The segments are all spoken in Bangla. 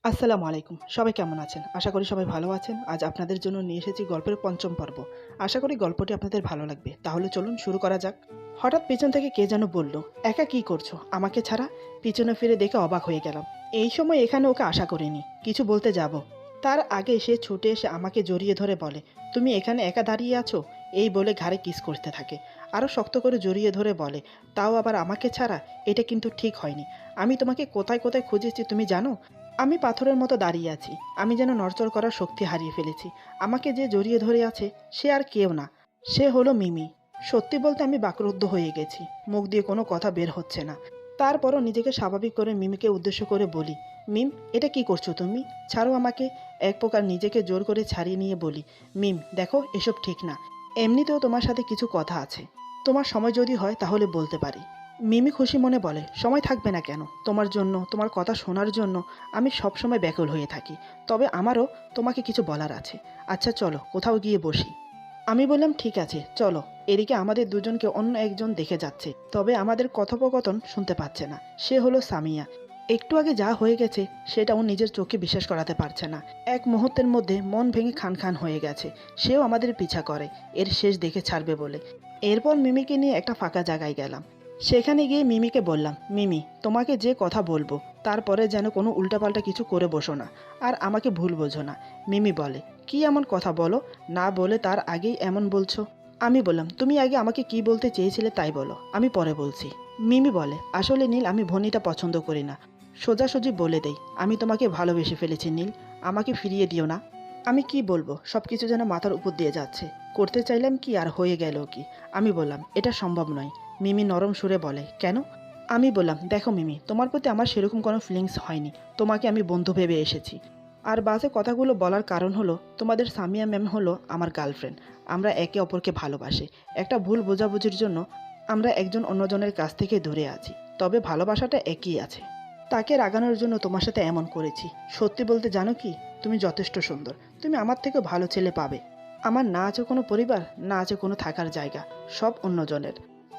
আসসালামু আলাইকুম। সবাই কেমন আছেন? আশা করি সবাই ভালো আছেন। আজ আপনাদের জন্য নিয়ে এসেছি গল্পের ৫ম পর্ব। আশা করি গল্পটি আপনাদের ভালো লাগবে। তাহলে চলুন শুরু করা যাক। হঠাৎ পেছন থেকে কে যেন বলল, "একা কি করছো? আমাকে ছাড়া?" পিছনে ফিরে দেখে অবাক হয়ে গেলাম। এই সময় এখানে ওকে আশা করিনি। কিছু বলতে যাব। তার আগে সে ছুটে এসে আমাকে জড়িয়ে ধরে বলে, "তুমি এখানে একা দাঁড়িয়ে আছো?" এই বলে ঘাড়ে কিস করতে থাকে। আরও শক্ত করে জড়িয়ে ধরে বলে, "তাও আবার আমাকে ছাড়া? এটা কিন্তু ঠিক হয়নি। আমি তোমাকে কোথায় কোথায় খুঁজেছি তুমি জানো? আমি পাথরের মতো দাঁড়িয়ে আছি। আমি যেন নড়চড় করার শক্তি হারিয়ে ফেলেছি। আমাকে যে জড়িয়ে ধরে আছে সে আর কেউ না, সে হলো মিমি। সত্যি বলতে আমি বাকরুদ্ধ হয়ে গেছি। মুখ দিয়ে কোনো কথা বের হচ্ছে না। তারপরও নিজেকে স্বাভাবিক করে মিমিকে উদ্দেশ্য করে বলি, "মিম, এটা কি করছো তুমি? ছাড়ো আমাকে।" এক প্রকার নিজেকে জোর করে ছাড়িয়ে নিয়ে বলি, "মিম, দেখো এসব ঠিক না। এমনিতেও তোমার সাথে কিছু কথা আছে। তোমার সময় যদি হয় তাহলে বলতে পারি।" মিমি খুশি মনে বলে, "সময় থাকবে না কেন? তোমার জন্য, তোমার কথা শোনার জন্য আমি সবসময় ব্যাকুল হয়ে থাকি। তবে আমারও তোমাকে কিছু বলার আছে। আচ্ছা চলো কোথাও গিয়ে বসি।" আমি বললাম, "ঠিক আছে চলো।" এদিকে আমাদের দুজনকে অন্য একজন দেখে যাচ্ছে। তবে আমাদের কথোপকথন শুনতে পাচ্ছে না। সে হলো সামিয়া। একটু আগে যা হয়ে গেছে সেটা ও নিজের চোখে বিশ্বাস করাতে পারছে না। এক মুহূর্তের মধ্যে মন ভেঙে খান খান হয়ে গেছে। সেও আমাদের পিছা করে, এর শেষ দেখে ছাড়বে বলে। এরপর মিমিকে নিয়ে একটা ফাঁকা জায়গায় গেলাম। সেখানে গিয়ে মিমিকে বললাম, "মিমি, তোমাকে যে কথা বলবো তারপরে যেন কোনো উল্টাপাল্টা কিছু করে বসো না, আর আমাকে ভুল বোঝো না।" মিমি বলে, "কি এমন কথা বলো? না বলে তার আগেই এমন বলছো?" আমি বললাম, "তুমি আগে আমাকে কি বলতে চেয়েছিলে তাই বলো, আমি পরে বলছি।" মিমি বলে, "আসলে নীল, আমি ভনিতা পছন্দ করি না। সোজাসুজি বলে দেই, আমি তোমাকে ভালোবেসে ফেলেছি নীল। আমাকে ফিরিয়ে দিও না।" আমি কি বলবো, সব কিছু যেন মাথার উপর দিয়ে যাচ্ছে। করতে চাইলাম কি আর হয়ে গেল কি। আমি বললাম, "এটা সম্ভব নয়।" মিমি নরম সুরে বলে, "কেন?" আমি বললাম, "দেখো মিমি, তোমার প্রতি আমার সেরকম কোনো ফিলিংস হয়নি। তোমাকে আমি বন্ধু ভেবে এসেছি। আর বাসে কথাগুলো বলার কারণ হলো, তোমাদের সামিয়া ম্যাম হলো আমার গার্লফ্রেন্ড। আমরা একে অপরকে ভালোবাসি। একটা ভুল বোঝাবুঝির জন্য আমরা একজন অন্যজনের কাছ থেকে দূরে আছি। তবে ভালোবাসাটা একই আছে। তাকে রাগানোর জন্য তোমার সাথে এমন করেছি। সত্যি বলতে জানো কি, তুমি যথেষ্ট সুন্দর। তুমি আমার থেকে ভালো ছেলে পাবে। আমার না আছে কোনো পরিবার, না আছে কোনো থাকার জায়গা, সব অন্যজনের।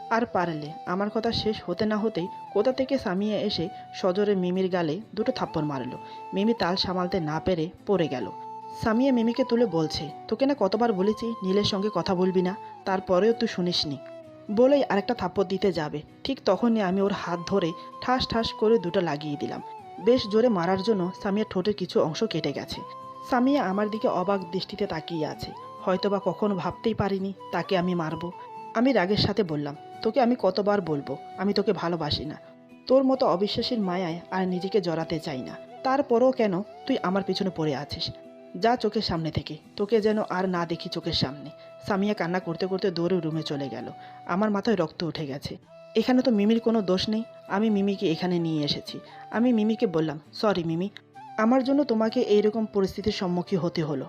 আর পারলে আমার কথা শেষ হতে না হতেই কোথা থেকে সামিয়া এসে সজোরে মিমির গালে দুটো থাপ্পড় মারলো। মিমি তাল সামালতে না পেরে পড়ে গেল। সামিয়া মিমিকে তুলে বলছে, "তোকে না কতবার বলেছি নীলের সঙ্গে কথা বলবি না, তারপরেও তুই শুনিসনি।" বলেই আরেকটা থাপ্পড় দিতে যাবে, ঠিক তখনই আমি ওর হাত ধরে ঠাস ঠাস করে দুটো লাগিয়ে দিলাম। বেশ জোরে মারার জন্য সামিয়ার ঠোঁটের কিছু অংশ কেটে গেছে। সামিয়া আমার দিকে অবাক দৃষ্টিতে তাকিয়ে আছে। হয়তোবা কখনো ভাবতেই পারিনি তাকে আমি মারবো। আমি রাগের সাথে বললাম, "তোকে আমি কতবার বলবো আমি তোকে ভালোবাসি না। তোর মতো অবিশ্বাসীর মায়ায় আর নিজেকে জড়াতে চাই না। তারপরও কেন তুই আমার পিছনে পড়ে আছিস? যা চোখের সামনে থেকে, তোকে যেন আর না দেখি চোখের সামনে।" সামিয়া কান্না করতে করতে দৌড়ে রুমে চলে গেল। আমার মাথায় রক্ত উঠে গেছে। এখানে তো মিমির কোনো দোষ নেই। আমি মিমিকে এখানে নিয়ে এসেছি। আমি মিমিকে বললাম, "সরি মিমি, আমার জন্য তোমাকে এইরকম পরিস্থিতির সম্মুখীন হতে হলো।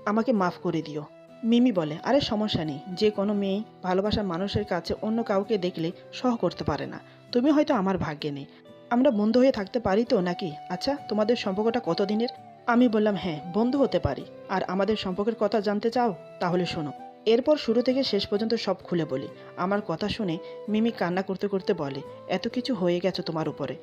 আমাকে মাফ করে দিও।" মিমি বলে, "আরে সমস্যা নেই। যে কোনো মেয়েই ভালোবাসার মানুষের কাছে অন্য কাউকে দেখলে সহ করতে পারে না। তুমি হয়তো আমার ভাগ্যে নেই। আমরা বন্ধু হয়ে থাকতে পারি তো নাকি? আচ্ছা, তোমাদের সম্পর্কটা কতদিনের?" আমি বললাম, "হ্যাঁ, বন্ধু হতে পারি। আর আমাদের সম্পর্কের কথা জানতে চাও? তাহলে শোনো।" এরপর শুরু থেকে শেষ পর্যন্ত সব খুলে বলি। আমার কথা শুনে মিমি কান্না করতে করতে বলে, "এত কিছু হয়ে গেছে তোমার উপরে?"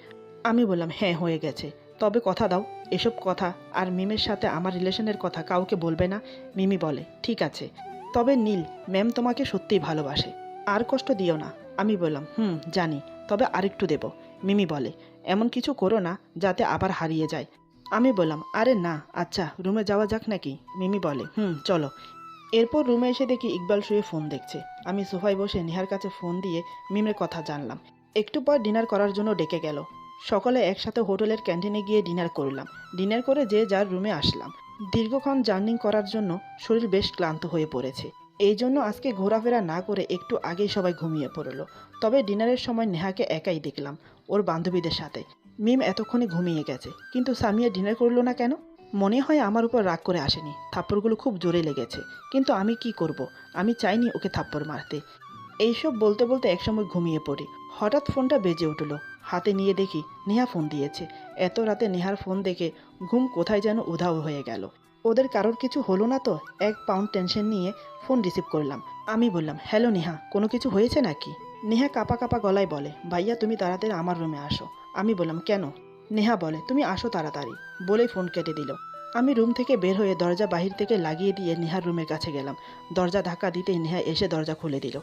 আমি বললাম, "হ্যাঁ, হয়ে গেছে। তবে কথা দাও, এসব কথা আর মিমের সাথে আমার রিলেশনের কথা কাউকে বলবে না।" মিমি বলে, "ঠিক আছে। তবে নীল, ম্যাম তোমাকে সত্যিই ভালোবাসে। আর কষ্ট দিও না।" আমি বললাম, "হুম, জানি। তবে আরেকটু দেব।" মিমি বলে, "এমন কিছু করো না যাতে আবার হারিয়ে যায়।" আমি বললাম, "আরে না, আচ্ছা রুমে যাওয়া যাক নাকি?" মিমি বলে, "হুম, চলো।" এরপর রুমে এসে দেখি ইকবাল শুয়ে ফোন দেখছে। আমি সোফায় বসে নেহার কাছে ফোন দিয়ে মিমের কথা জানলাম। একটু পর ডিনার করার জন্য ডেকে গেল। সকলে একসাথে হোটেলের ক্যান্টিনে গিয়ে ডিনার করলাম। ডিনার করে যে যার রুমে আসলাম। দীর্ঘক্ষণ জার্নি করার জন্য শরীর বেশ ক্লান্ত হয়ে পড়েছে। এই জন্য আজকে ঘোরাফেরা না করে একটু আগেই সবাই ঘুমিয়ে পড়ল। তবে ডিনারের সময় নেহাকে একাই দেখলাম, ওর বান্ধবীদের সাথে। মিম এতক্ষণে ঘুমিয়ে গেছে, কিন্তু সামিয়া ডিনার করলো না কেন? মনে হয় আমার উপর রাগ করে আসেনি। থাপ্পড়গুলো খুব জোরে লেগেছে। কিন্তু আমি কি করব? আমি চাইনি ওকে থাপ্পড় মারতে। এইসব বলতে বলতে একসময় ঘুমিয়ে পড়ি। হঠাৎ ফোনটা বেজে উঠল। হাতে নিয়ে দেখি নেহা ফোন দিয়েছে। এত রাতে নেহার ফোন দেখে ঘুম কোথায় যেন উধাও হয়ে গেল। ওদের কারোর কিছু হলো না তো? 1 পাউন্ড টেনশন নিয়ে ফোন রিসিভ করলাম। আমি বললাম, "হ্যালো নেহা, কোনো কিছু হয়েছে নাকি?" নেহা কাঁপা কাঁপা গলায় বলে, "ভাইয়া তুমি তাড়াতাড়ি আমার রুমে আসো।" আমি বললাম, "কেন?" নেহা বলে, তুমি আসো তাড়াতাড়ি, বলেই ফোন কেটে দিল। আমি রুম থেকে বের হয়ে দরজা বাহির থেকে লাগিয়ে দিয়ে নেহার রুমের কাছে গেলাম। দরজা ধাক্কা দিতেই নেহা এসে দরজা খুলে দিল।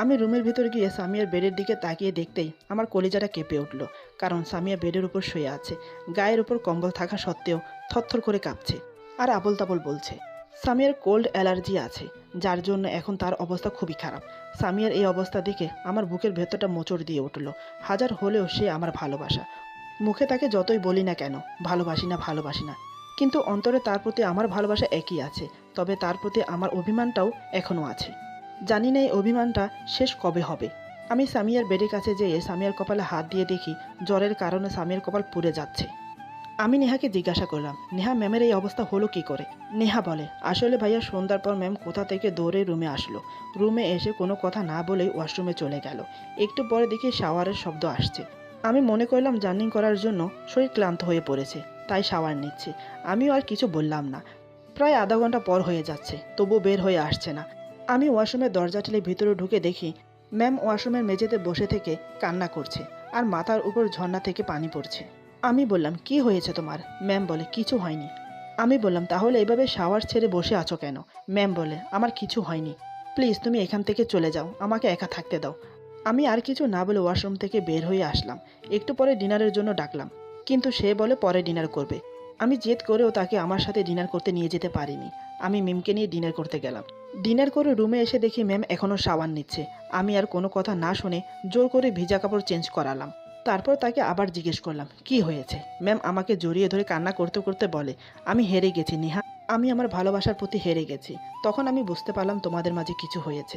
আমি রুমের ভিতর গিয়ে সামিয়ার বেডের দিকে তাকিয়ে দেখতেই আমার কলিজাটা কেঁপে উঠল, কারণ সামিয়া বেডের উপর শুয়ে আছে, গায়ের উপর কম্বল থাকা সত্ত্বেও থরথর করে কাঁপছে আর আবোল তাবোল বলছে। সামিয়ার কোল্ড অ্যালার্জি আছে, যার জন্য এখন তার অবস্থা খুবই খারাপ। সামিয়ার এই অবস্থা দেখে আমার বুকের ভেতরটা মোচড় দিয়ে উঠল। হাজার হলেও সে আমার ভালোবাসা। মুখে তাকে যতই বলি না কেন ভালোবাসি না ভালোবাসি না, কিন্তু অন্তরে তার প্রতি আমার ভালোবাসা একই আছে। তবে তার প্রতি আমার অভিমানটাও এখনও আছে। জানি না এই অভিমানটা শেষ কবে হবে। আমি সামিয়ার বেডের কাছে যেয়ে সামিয়ার কপালে হাত দিয়ে দেখি জ্বরের কারণে সামিয়ার কপাল পুড়ে যাচ্ছে। আমি নেহাকে জিজ্ঞাসা করলাম, নেহা ম্যামের এই অবস্থা হলো কি করে? নেহা বলে, আসলে ভাইয়া সন্ধ্যার পর ম্যাম কোথা থেকে দৌড়ে রুমে আসলো। রুমে এসে কোনো কথা না বলেই ওয়াশরুমে চলে গেল। একটু পরে দেখি শাওয়ারের শব্দ আসছে। আমি মনে করলাম জার্নি করার জন্য শরীর ক্লান্ত হয়ে পড়েছে, তাই শাওয়ার নিচ্ছি। আমিও আর কিছু বললাম না। প্রায় আধা ঘন্টা পর হয়ে যাচ্ছে, তবু বের হয়ে আসছে না। আমি ওয়াশরুমের দরজা ঠেলে ভিতরে ঢুকে দেখি ম্যাম ওয়াশরুমের মেঝেতে বসে থেকে কান্না করছে আর মাথার উপর ঝর্ণা থেকে পানি পড়ছে। আমি বললাম, কি হয়েছে তোমার? ম্যাম বলে, কিছু হয়নি। আমি বললাম, তাহলে এভাবে শাওয়ার ছেড়ে বসে আছো কেন? ম্যাম বলে, আমার কিছু হয়নি, প্লিজ তুমি এখান থেকে চলে যাও, আমাকে একা থাকতে দাও। আমি আর কিছু না বলে ওয়াশরুম থেকে বের হয়ে আসলাম। একটু পরে ডিনারের জন্য ডাকলাম, কিন্তু সে বলে পরে ডিনার করবে। আমি জেদ করেও তাকে আমার সাথে ডিনার করতে নিয়ে যেতে পারিনি। আমি মিমকে নিয়ে ডিনার করতে গেলাম। ডিনার করে রুমে এসে দেখি ম্যাম এখনও শাওয়ার নিচ্ছে। আমি আর কোনো কথা না শুনে জোর করে ভিজা কাপড় চেঞ্জ করালাম। তারপর তাকে আবার জিজ্ঞেস করলাম, কি হয়েছে? ম্যাম আমাকে জড়িয়ে ধরে কান্না করতে করতে বলে, আমি হেরে গেছি নেহা, আমি আমার ভালোবাসার প্রতি হেরে গেছি। তখন আমি বুঝতে পারলাম তোমাদের মাঝে কিছু হয়েছে।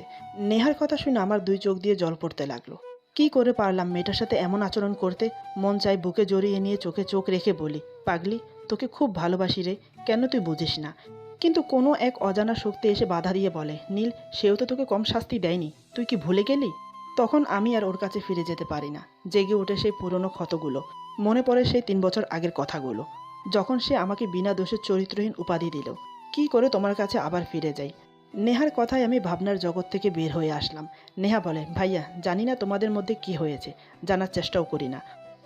নেহার কথা শুনে আমার দুই চোখ দিয়ে জল পড়তে লাগলো। কি করে পারলাম মেয়েটার সাথে এমন আচরণ করতে? মন চাই বুকে জড়িয়ে নিয়ে চোখে চোখ রেখে বলি, পাগলি, তোকে খুব ভালোবাসি রে, কেন তুই বুঝিস না? কিন্তু কোনো এক অজানা শক্তি এসে বাধা দিয়ে বলে, নীল, সেও তো তোকে কম শাস্তি দেয়নি, তুই কি ভুলে গেলি? তখন আমি আর ওর কাছে ফিরে যেতে পারি না। জেগে ওঠে সেই পুরনো ক্ষতগুলো। মনে পড়ে সেই 3 বছর আগের কথাগুলো, যখন সে আমাকে বিনা দোষে চরিত্রহীন উপাধি দিল। কি করে তোমার কাছে আবার ফিরে যাই? নেহার কথায় আমি ভাবনার জগৎ থেকে বের হয়ে আসলাম। নেহা বলে, ভাইয়া, জানি না তোমাদের মধ্যে কি হয়েছে, জানার চেষ্টাও করি না।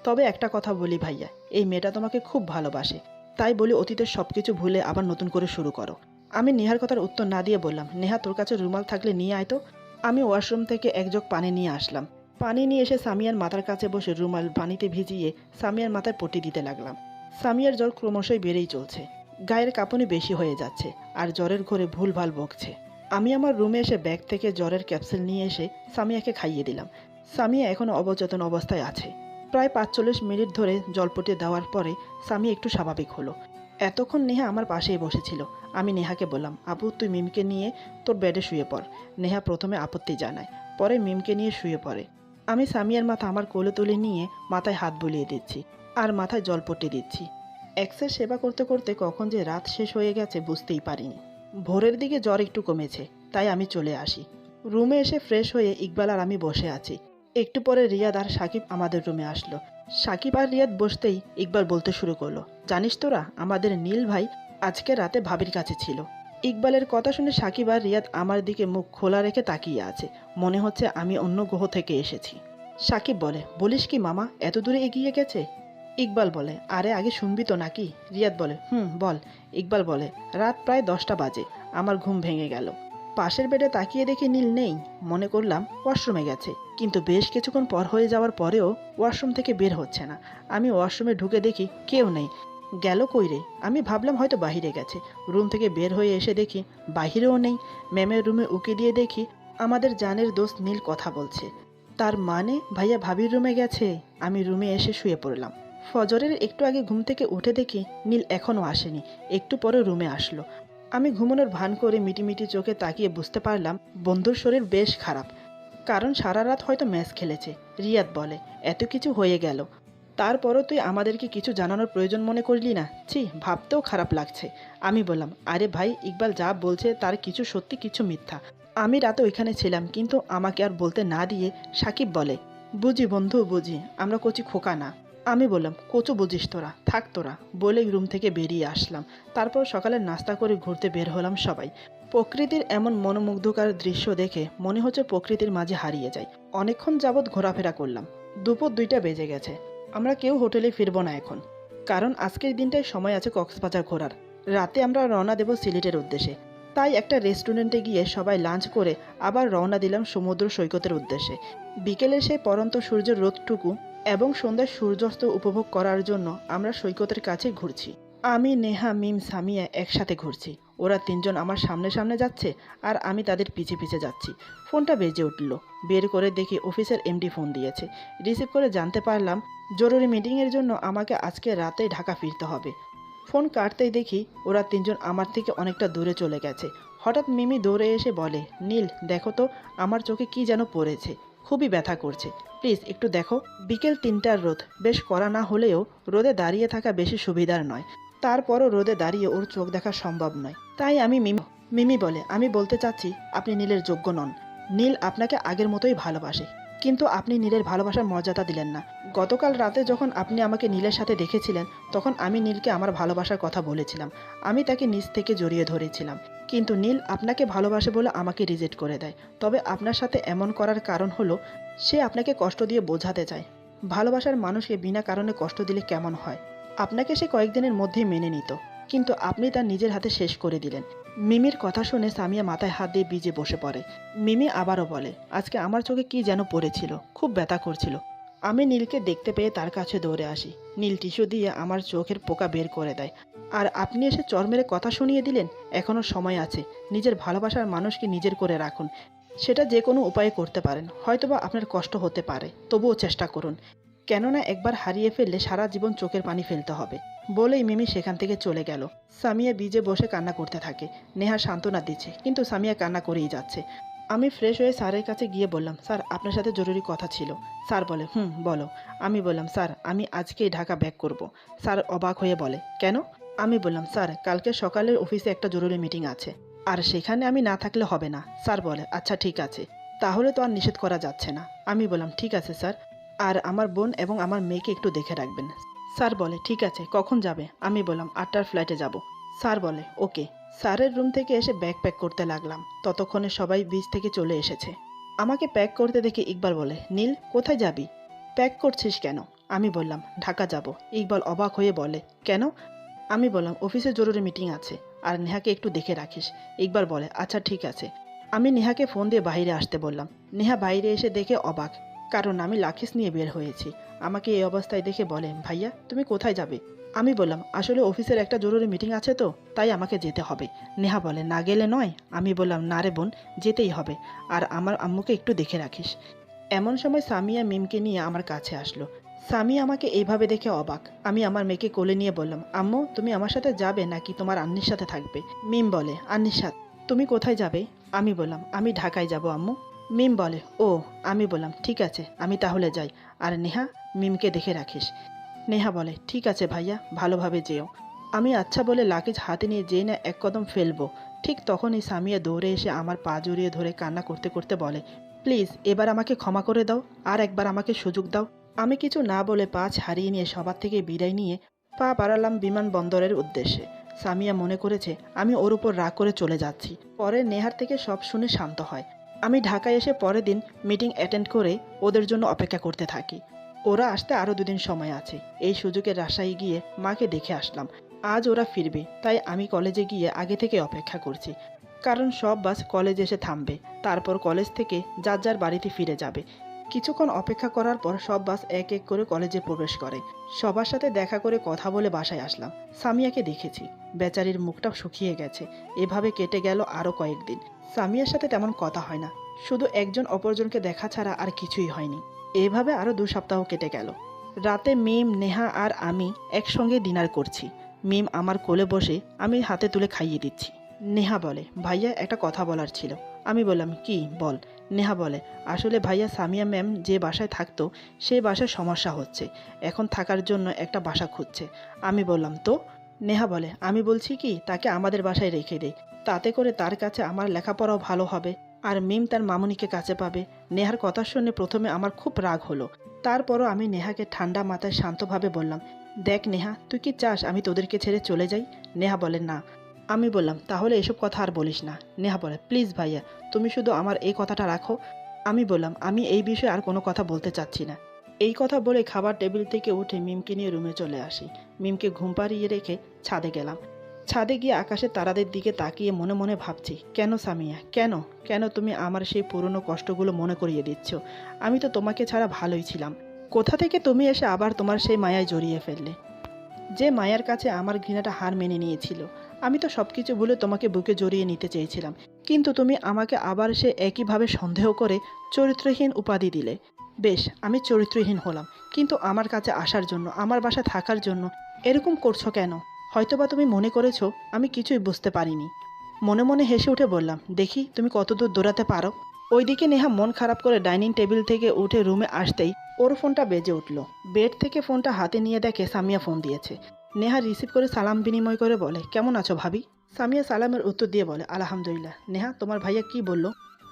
তবে একটা কথা বলি ভাইয়া, এই মেয়েটা তোমাকে খুব ভালোবাসে। তাই বলি অতীতের সব কিছু ভুলে আবার নতুন করে শুরু করো। আমি নেহার কথার উত্তর না দিয়ে বললাম, নেহা, তোর কাছে রুমাল থাকলে নিয়ে আয় তো। আমি ওয়াশরুম থেকে এক জগ পানি নিয়ে আসলাম। পানি নিয়ে এসে সামিয়ার মাথার কাছে বসে রুমাল পানিতে ভিজিয়ে সামিয়ার মাথায় পট্টি দিতে লাগলাম। সামিয়ার জ্বর ক্রমশই বেড়েই চলছে। গায়ের কাঁপুনি বেশি হয়ে যাচ্ছে আর জ্বরের ঘরে ভুলভাল বকছে। আমি আমার রুমে এসে ব্যাগ থেকে জ্বরের ক্যাপসুল নিয়ে এসে সামিয়াকে খাইয়ে দিলাম। সামিয়া এখনও অবচেতন অবস্থায় আছে। প্রায় 45 মিনিট ধরে জলপট্টি দেওয়ার পরে সামিয়া একটু স্বাভাবিক হলো। এতক্ষণ নেহা আমার পাশেই বসেছিল। আমি নেহাকে বললাম, আপু, তুই মিমকে নিয়ে তোর বেডে শুয়ে পড়। নেহা প্রথমে আপত্তি জানায়, পরে মিমকে নিয়ে শুয়ে পড়ে। আমি সামিয়ার মাথা আমার কোলে তুলে নিয়ে মাথায় হাত বুলিয়ে দিচ্ছি আর মাথায় জলপট্টি দিচ্ছি। এক্সের সেবা করতে করতে কখন যে রাত শেষ হয়ে গেছে বুঝতেই পারিনি। ভোরের দিকে জ্বর একটু কমেছে, তাই আমি চলে আসি। রুমে এসে ফ্রেশ হয়ে ইকবাল আর আমি বসে আছি। একটু পরে রিয়াদ আর সাকিব আমাদের রুমে আসলো। সাকিব আর রিয়াদ বসতেই ইকবাল বলতে শুরু করলো, জানিস তোরা, আমাদের নীল ভাই আজকে রাতে ভাবির কাছে ছিল। ইকবালের কথা শুনে সাকিব আর রিয়াদ আমার দিকে মুখ খোলা রেখে তাকিয়ে আছে। মনে হচ্ছে আমি অন্য গ্রহ থেকে এসেছি। সাকিব বলে, বলিস কি মামা, এত দূরে এগিয়ে গেছে? ইকবাল বলে, আরে আগে শুনবি তো নাকি? রিয়াদ বলে, বল। ইকবাল বলে, রাত প্রায় 10টা বাজে, আমার ঘুম ভেঙে গেল। পাশের বেডে তাকিয়ে দেখি নীল নেই। মনে করলাম ওয়াশরুমে গেছে, কিন্তু বেশ কিছুক্ষণ পর হয়ে যাওয়ার পরেও ওয়াশরুম থেকে বের হচ্ছে না। আমি ওয়াশরুমে ঢুকে দেখি কেউ নেই। গেল কই রে? আমি ভাবলাম হয়তো বাহিরে গেছে। রুম থেকে বের হয়ে এসে দেখি বাহিরেও নেই। ম্যামের রুমে উকি দিয়ে দেখি আমাদের জানের দোস্ত নীল কথা বলছে। তার মানে ভাইয়া ভাবির রুমে গেছে। আমি রুমে এসে শুয়ে পড়লাম। ফজরের একটু আগে ঘুম থেকে উঠে দেখি নীল এখনও আসেনি। একটু পরে রুমে আসলো। আমি ঘুমানোর ভান করে মিটিমিটি চোখে তাকিয়ে বুঝতে পারলাম বন্ধুর শরীর বেশ খারাপ, কারণ সারা রাত হয়তো ম্যাচ খেলেছে। রিয়াদ বলে, এত কিছু হয়ে গেল, তারপরও তুই আমাদেরকে কিছু জানানোর প্রয়োজন মনে করলি না? ছি, ভাবতেও খারাপ লাগছে। আমি বললাম, আরে ভাই, ইকবাল যা বলছে তার কিছু সত্যি কিছু মিথ্যা। আমি রাতে ওইখানে ছিলাম, কিন্তু আমাকে আর বলতে না দিয়ে সাকিব বলে, বুঝি বন্ধু বুঝি, আমরা কচি খোকা না। আমি বললাম, কচু বুঝিস তোরা, থাক তোরা, বলে রুম থেকে বেরিয়ে আসলাম। তারপর সকালে নাস্তা করে ঘুরতে বের হলাম সবাই। প্রকৃতির এমন মনোমুগ্ধকর দৃশ্য দেখে মনে হচ্ছে প্রকৃতির মাঝে হারিয়ে যায়। অনেকক্ষণ যাবৎ ঘোরাফেরা করলাম। দুপুর 2টা বেজে গেছে। আমরা কেউ হোটেলে ফিরবো না এখন, কারণ আজকের দিনটায় সময় আছে কক্সবাজার ঘোরার। রাতে আমরা রওনা দেব সিলেটের উদ্দেশ্যে। তাই একটা রেস্টুরেন্টে গিয়ে সবাই লাঞ্চ করে আবার রওনা দিলাম সমুদ্র সৈকতের উদ্দেশ্যে। বিকেলের সেই পড়ন্ত সূর্যের রোদটুকু এবং সন্ধ্যার সূর্যাস্ত উপভোগ করার জন্য আমরা সৈকতের কাছে ঘুরছি। আমি, নেহা, মিম, সামিয়া একসাথে ঘুরছি। ওরা তিনজন আমার সামনে সামনে যাচ্ছে আর আমি তাদের পিছে পিছে যাচ্ছি। ফোনটা বেজে উঠল। বের করে দেখি অফিসের এমডি ফোন দিয়েছে। রিসিভ করে জানতে পারলাম জরুরি মিটিংয়ের জন্য আমাকে আজকে রাতেই ঢাকা ফিরতে হবে। ফোন কাটতেই দেখি ওরা তিনজন আমার থেকে অনেকটা দূরে চলে গেছে। হঠাৎ মিমি দৌড়ে এসে বলে, নীল দেখো তো, আমার চোখে কি যেন পড়েছে, খুবই ব্যথা করছে, প্লিজ একটু দেখো। বিকেল 3টার রোদ বেশ কড়া না হলেও রোদে দাঁড়িয়ে থাকা বেশি সুবিধার নয়। তারপরও রোদে দাঁড়িয়ে ওর চোখ দেখা সম্ভব নয়। তাই আমি মিমি বলে, আমি বলতে চাচ্ছি আপনি নীলের যোগ্য নন। নীল আপনাকে আগের মতোই ভালোবাসে, কিন্তু আপনি নীলের ভালোবাসার মর্যাদা দিলেন না। গতকাল রাতে যখন আপনি আমাকে নীলের সাথে দেখেছিলেন তখন আমি নীলকে আমার ভালোবাসার কথা বলেছিলাম। আমি তাকে নিজ থেকে জড়িয়ে ধরেছিলাম, কিন্তু নীল আপনাকে ভালোবাসে বলে আমাকে রিজেক্ট করে দেয়। তবে আপনার সাথে এমন করার কারণ হলো সে আপনাকে কষ্ট দিয়ে বোঝাতে চায় ভালোবাসার মানুষকে বিনা কারণে কষ্ট দিলে কেমন হয়। আপনাকে সে কয়েকদিনের মধ্যেই মেনে নিত, কিন্তু আপনি তার নিজের হাতে শেষ করে দিলেন। মিমির কথা শুনে সামিয়া মাথায় হাত দিয়ে ভিজে বসে পড়ে। মিমি আবারও বলে, আজকে আমার চোখে কি যেন পড়েছিল, খুব ব্যথা করছিল। আমি নীলকে দেখতে পেয়ে তার কাছে দৌড়ে আসি। নীল টিস্যু দিয়ে আমার চোখের পোকা বের করে দেয়। আর আপনি এসে চর মেরে কথা শুনিয়ে দিলেন, এখনও সময় আছে, নিজের ভালোবাসার মানুষকে নিজের করে রাখুন। সেটা যে কোনো উপায়ে করতে পারেন, হয়তোবা আপনার কষ্ট হতে পারে, তবুও চেষ্টা করুন। কেননা একবার হারিয়ে ফেললে সারা জীবন চোখের পানি ফেলতে হবে। বলেই মিমি সেখান থেকে চলে গেল। সামিয়া বিজে বসে কান্না করতে থাকে। নেহা সান্ত্বনা দিচ্ছে, কিন্তু সামিয়া কান্না করেই যাচ্ছে। আমি ফ্রেশ হয়ে স্যারের কাছে গিয়ে বললাম, স্যার আপনার সাথে জরুরি কথা ছিল। স্যার বলে, বলো। আমি বললাম, স্যার আমি আজকেই ঢাকা ব্যাক করব। স্যার অবাক হয়ে বলে, কেন? আমি বললাম, স্যার কালকে সকালের অফিসে একটা জরুরি মিটিং আছে, আর সেখানে আমি না থাকলে হবে না। স্যার বলে, আচ্ছা ঠিক আছে, তাহলে তো আর নিষেধ করা যাচ্ছে না। আমি বললাম, ঠিক আছে স্যার, আর আমার বোন এবং আমার মেয়েকে একটু দেখে রাখবেন। স্যার বলে, ঠিক আছে, কখন যাবে? আমি বললাম, 8টার ফ্লাইটে যাব। স্যার বলে, ওকে। স্যারের রুম থেকে এসে ব্যাগ প্যাক করতে লাগলাম। ততক্ষণে সবাই বিচ থেকে চলে এসেছে। আমাকে প্যাক করতে দেখে ইকবাল বলে, নীল কোথায় যাবি? প্যাক করছিস কেন? আমি বললাম, ঢাকা যাব। ইকবাল অবাক হয়ে বলে, কেন? আমি বললাম, অফিসে জরুরি মিটিং আছে, আর নেহাকে একটু দেখে রাখিস। ইকবাল বলে, আচ্ছা ঠিক আছে। আমি নেহাকে ফোন দিয়ে বাইরে আসতে বললাম। নেহা বাইরে এসে দেখে অবাক, কারণ আমি লাখিস নিয়ে বের হয়েছি। আমাকে এই অবস্থায় দেখে বলে, ভাইয়া তুমি কোথায় যাবে? আমি বললাম, আসলে অফিসের একটা জরুরি মিটিং আছে তো, তাই আমাকে যেতে হবে। নেহা বলে, না গেলে নয়। আমি বললাম, না রে বোন, যেতেই হবে, আর আমার আম্মুকে একটু দেখে রাখিস। এমন সময় সামিয়া মিমকে নিয়ে আমার কাছে আসলো। সামিয়া আমাকে এইভাবে দেখে অবাক। আমি আমার মেয়েকে কোলে নিয়ে বললাম, আম্মু তুমি আমার সাথে যাবে নাকি তোমার আন্নির সাথে থাকবে? মিম বলে, আন্নির সাথে। তুমি কোথায় যাবে? আমি বললাম, আমি ঢাকায় যাব আম্মু। মিম বলে, ও। আমি বললাম, ঠিক আছে আমি তাহলে যাই, আর নেহা মিমকে দেখে রাখিস। নেহা বলে, ঠিক আছে ভাইয়া, ভালোভাবে যেও। আমি আচ্ছা বলে লাগেজ হাতে নিয়ে যেই না এক কদম ফেলবো, ঠিক তখনই সামিয়া দৌড়ে এসে আমার পা জড়িয়ে ধরে কান্না করতে করতে বলে, প্লিজ এবার আমাকে ক্ষমা করে দাও, আর একবার আমাকে সুযোগ দাও। আমি কিছু না বলে পা ছাড়িয়ে নিয়ে সবার থেকে বিদায় নিয়ে পা বাড়ালাম বিমানবন্দরের উদ্দেশ্যে। সামিয়া মনে করেছে আমি ওর উপর রাগ করে চলে যাচ্ছি। পরে নেহার থেকে সব শুনে শান্ত হয়। আমি ঢাকায় এসে পরের দিন মিটিং অ্যাটেন্ড করে ওদের জন্য অপেক্ষা করতে থাকি। ওরা আসতে আরও 2 দিন সময় আছে। এই সুযোগে রাজশাহী গিয়ে মাকে দেখে আসলাম। আজ ওরা ফিরবে, তাই আমি কলেজে গিয়ে আগে থেকে অপেক্ষা করছি, কারণ সব বাস কলেজে এসে থামবে, তারপর কলেজ থেকে যার যার বাড়িতে ফিরে যাবে। কিছুক্ষণ অপেক্ষা করার পর সব বাস এক এক করে কলেজে প্রবেশ করে। সবার সাথে দেখা করে কথা বলে বাসায় আসলাম। সামিয়াকে দেখেছি, বেচারির মুখটা শুকিয়ে গেছে। এভাবে কেটে গেল আরও কয়েকদিন। সামিয়ার সাথে তেমন কথা হয় না, শুধু একজন অপরজনকে দেখা ছাড়া আর কিছুই হয়নি। এভাবে আরও 2 সপ্তাহ কেটে গেল। রাতে মিম, নেহা আর আমি একসঙ্গে ডিনার করছি। মিম আমার কোলে বসে আমি হাতে তুলে খাইয়ে দিচ্ছি। নেহা বলে, ভাইয়া একটা কথা বলার ছিল। আমি বললাম, কি বল। নেহা বলে, আসলে ভাইয়া সামিয়া ম্যাম যে বাসায় থাকতো সেই বাসায় সমস্যা হচ্ছে, এখন থাকার জন্য একটা বাসা খুঁজছে। আমি বললাম, তো? নেহা বলে, আমি বলছি কি তাকে আমাদের বাসায় রেখে দেই, তাতে করে তার কাছে আমার লেখাপড়াও ভালো হবে, আর মিম তার মামুনিকে কাছে পাবে। নেহার কথা শুনে প্রথমে আমার খুব রাগ হলো, তারপরও আমি নেহাকে ঠান্ডা মাথায় শান্তভাবে বললাম, দেখ নেহা, তুই কি চাস আমি তোদেরকে ছেড়ে চলে যাই? নেহা বলে, না। আমি বললাম, তাহলে এসব কথা আর বলিস না। নেহা বলে, প্লিজ ভাইয়া, তুমি শুধু আমার এই কথাটা রাখো। আমি বললাম, আমি এই বিষয়ে আর কোনো কথা বলতে চাচ্ছি না। এই কথা বলে খাবার টেবিল থেকে উঠে মিমকে নিয়ে রুমে চলে আসি। মিমকে ঘুম পাড়িয়ে রেখে ছাদে গেলাম। ছাদে গিয়ে আকাশের তারাদের দিকে তাকিয়ে মনে মনে ভাবছি, কেন সামিয়া, কেন কেন তুমি আমার সেই পুরনো কষ্টগুলো মনে করিয়ে দিচ্ছ? আমি তো তোমাকে ছাড়া ভালোই ছিলাম। কোথা থেকে তুমি এসে আবার তোমার সেই মায়ায় জড়িয়ে ফেললে? যে মায়ার কাছে আমার ঘৃণাটা হার মেনে নিয়েছিল। আমি তো সব কিছু ভুলে তোমাকে বুকে জড়িয়ে নিতে চেয়েছিলাম, কিন্তু তুমি আমাকে আবার সে একইভাবে সন্দেহ করে চরিত্রহীন উপাধি দিলে। বেশ, আমি চরিত্রহীন হলাম, কিন্তু আমার কাছে আসার জন্য, আমার বাসায় থাকার জন্য এরকম করছো কেন? হয়তোবা তুমি মনে করেছো আমি কিছুই বুঝতে পারিনি। মনে মনে হেসে উঠে বললাম, দেখি তুমি কতদূর দৌড়াতে পারো। ওইদিকে নেহা মন খারাপ করে ডাইনিং টেবিল থেকে উঠে রুমে আসতেই ওর ফোনটা বেজে উঠল। বেড থেকে ফোনটা হাতে নিয়ে দেখে সামিয়া ফোন দিয়েছে। নেহা রিসিভ করে সালাম বিনিময় করে বলে, কেমন আছো ভাবি? সামিয়া সালামের উত্তর দিয়ে বলে, আলহামদুলিল্লাহ। নেহা, তোমার ভাইয়া কি বলল?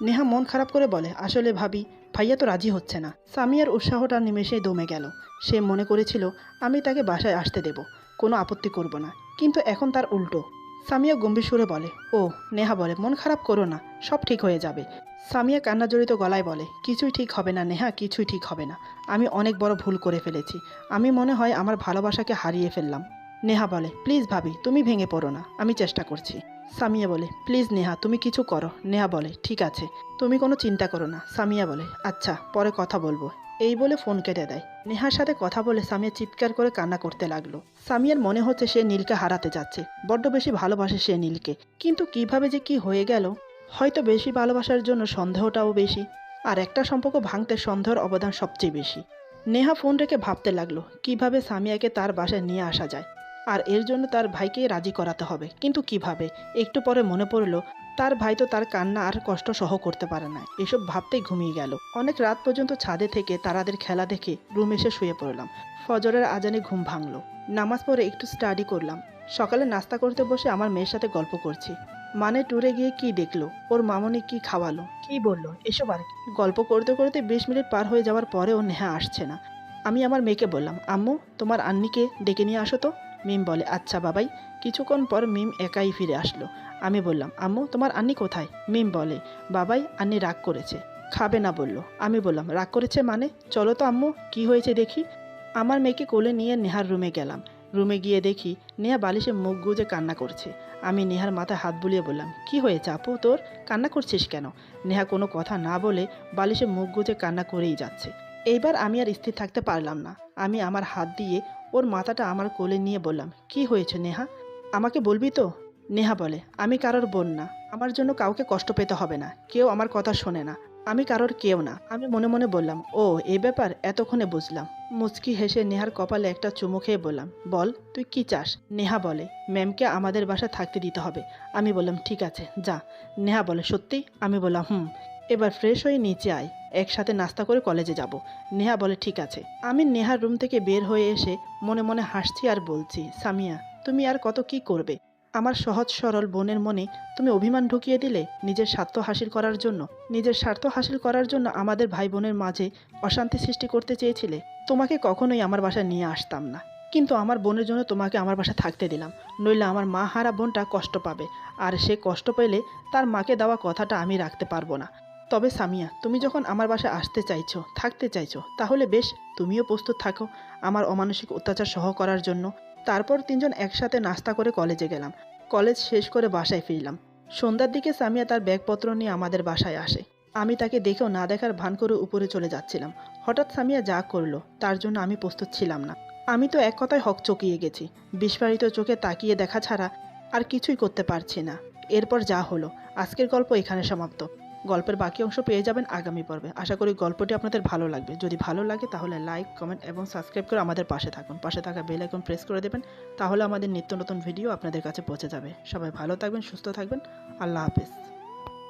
নেহা মন খারাপ করে বলে, আসলে ভাবি, ভাইয়া তো রাজি হচ্ছে না। সামিয়ার উৎসাহটা নিমেষেই দমে গেল। সে মনে করেছিল আমি তাকে বাসায় আসতে দেব, কোনো আপত্তি করব না, কিন্তু এখন তার উল্টো। সামিয়া গম্ভীর সুরে বলে, ও। নেহা বলে, মন খারাপ করো না, সব ঠিক হয়ে যাবে। সামিয়া কান্নাজড়িত গলায় বলে, কিছুই ঠিক হবে না নেহা, কিছুই ঠিক হবে না। আমি অনেক বড় ভুল করে ফেলেছি। আমি মনে হয় আমার ভালোবাসাকে হারিয়ে ফেললাম। নেহা বলে, প্লিজ ভাবি, তুমি ভেঙে পড়ো না, আমি চেষ্টা করছি। সামিয়া বলে, প্লিজ নেহা, তুমি কিছু করো। নেহা বলে, ঠিক আছে, তুমি কোনো চিন্তা করো না। সামিয়া বলে, আচ্ছা, পরে কথা বলবো। এই বলে ফোন কেটে দেয়। নেহার সাথে কথা বলে সামিয়া চিৎকার করে কান্না করতে লাগলো। সামিয়ার মনে হচ্ছে সে নীলকে হারাতে যাচ্ছে। বড্ড বেশি ভালোবাসে সে নীলকে, কিন্তু কিভাবে যে কি হয়ে গেল। হয়তো বেশি ভালোবাসার জন্য সন্দেহটাও বেশি, আর একটা সম্পর্ক ভাঙতে সন্দেহের অবদান সবচেয়ে বেশি। নেহা ফোন রেখে ভাবতে লাগলো কিভাবে সামিয়াকে তার বাসায় নিয়ে আসা যায়, আর এর জন্য তার ভাইকে রাজি করাতে হবে, কিন্তু কিভাবে। একটু পরে মনে পড়লো তার ভাই তো তার কান্না আর কষ্ট সহ করতে পারে না। এসব ভাবতেই ঘুমিয়ে গেল। অনেক রাত পর্যন্ত ছাদে থেকে তারাদের খেলা দেখে রুম এসে শুয়ে পড়লাম। ফজরের আজানে ঘুম ভাঙলো। নামাজ পড়ে একটু স্টাডি করলাম। সকালে নাস্তা করতে বসে আমার মেয়ের সাথে গল্প করছি। মানে ট্যুরে গিয়ে কি দেখলো, ওর মামনি কি খাওয়ালো, কি বললো, এসব আর কি। গল্প করতে করতে 20 মিনিট পার হয়ে যাওয়ার পরেও নেহা আসছে না। আমি আমার মেয়েকে বললাম, আম্মু, তোমার আন্নিকে ডেকে নিয়ে আসো তো। মিম বলে, আচ্ছা বাবাই। কিছুক্ষণ পর মিম একাই ফিরে আসলো। আমি বললাম, আম্মু, তোমার আন্নি কোথায়? মিম বলে, বাবাই, আন্নি রাগ করেছে, খাবে না বললো। আমি বললাম, রাগ করেছে মানে? চলো তো আম্মু, কি হয়েছে দেখি। আমার মেয়েকে কোলে নিয়ে নেহার রুমে গেলাম। রুমে গিয়ে দেখি নেহা বালিশে মুখ গুজে কান্না করছে। আমি নেহার মাথায় হাত বুলিয়ে বললাম, কি হয়েছে আপু তোর, কান্না করছিস কেন? নেহা কোনো কথা না বলে বালিশে মুখ গুজে কান্না করেই যাচ্ছে। এইবার আমি আর স্থির থাকতে পারলাম না। আমি আমার হাত দিয়ে ওর মাথাটা আমার কোলে নিয়ে বললাম, কি হয়েছে নেহা, আমাকে বলবি তো? নেহা বলে, আমি কারোর বোন না, আমার জন্য কাউকে কষ্ট পেতে হবে না, কেউ আমার কথা শোনে না, আমি কারোর কেউ না। আমি মনে মনে বললাম, ও এই ব্যাপার, এতক্ষণে বুঝলাম। মুচকি হেসে নেহার কপালে একটা চুমু খেয়ে বললাম, বল তুই কি চাস? নেহা বলে, ম্যামকে আমাদের বাসায় থাকতে দিতে হবে। আমি বললাম, ঠিক আছে, যা। নেহা বলে, সত্যি? আমি বললাম, হুম। এবার ফ্রেশ হয়ে নিচে আয়, একসাথে নাস্তা করে কলেজে যাব। নেহা বলে, ঠিক আছে। আমি নেহার রুম থেকে বের হয়ে এসে মনে মনে হাসছি আর বলছি, সামিয়া, তুমি আর কত কি করবে? আমার সহজ সরল বোনের মনে তুমি অভিমান ঢুকিয়ে দিলে নিজের স্বার্থ হাসিল করার জন্য। নিজের স্বার্থ হাসিল করার জন্য আমাদের ভাই বোনের মাঝে অশান্তি সৃষ্টি করতে চেয়েছিলে। তোমাকে কখনোই আমার বাসায় নিয়ে আসতাম না, কিন্তু আমার বোনের জন্য তোমাকে আমার বাসায় থাকতে দিলাম। নইলে আমার মা হারা বোনটা কষ্ট পাবে, আর সে কষ্ট পেলে তার মাকে দেওয়া কথাটা আমি রাখতে পারবো না। তবে সামিয়া, তুমি যখন আমার বাসায় আসতে চাইছো, থাকতে চাইছো, তাহলে বেশ, তুমিও প্রস্তুত থাকো আমার অমানসিক অত্যাচার সহ করার জন্য। তারপর তিনজন একসাথে নাস্তা করে কলেজে গেলাম। কলেজ শেষ করে বাসায় ফিরলাম। সন্ধ্যার দিকে সামিয়া তার ব্যাগপত্র নিয়ে আমাদের বাসায় আসে। আমি তাকে দেখেও না দেখার ভান করে উপরে চলে যাচ্ছিলাম। হঠাৎ সামিয়া যা করলো তার জন্য আমি প্রস্তুত ছিলাম না। আমি তো এক কথায় হকচকিয়ে গেছি। বিস্ফারিত চোখে তাকিয়ে দেখা ছাড়া আর কিছুই করতে পারছি না। এরপর যা হলো, আজকের গল্প এখানে সমাপ্ত। গল্পের বাকি অংশ পেয়ে যাবেন আগামী পর্বে। আশা করি গল্পটি আপনাদের ভালো লাগবে। যদি ভালো লাগে তাহলে লাইক, কমেন্ট এবং সাবস্ক্রাইব করে আমাদের পাশে থাকুন। পাশে থাকা বেল আইকন প্রেস করে দেবেন, তাহলে আমাদের নিত্য নতুন ভিডিও আপনাদের কাছে পৌঁছে যাবে। সবাই ভালো থাকবেন, সুস্থ থাকবেন। আল্লাহ হাফেজ।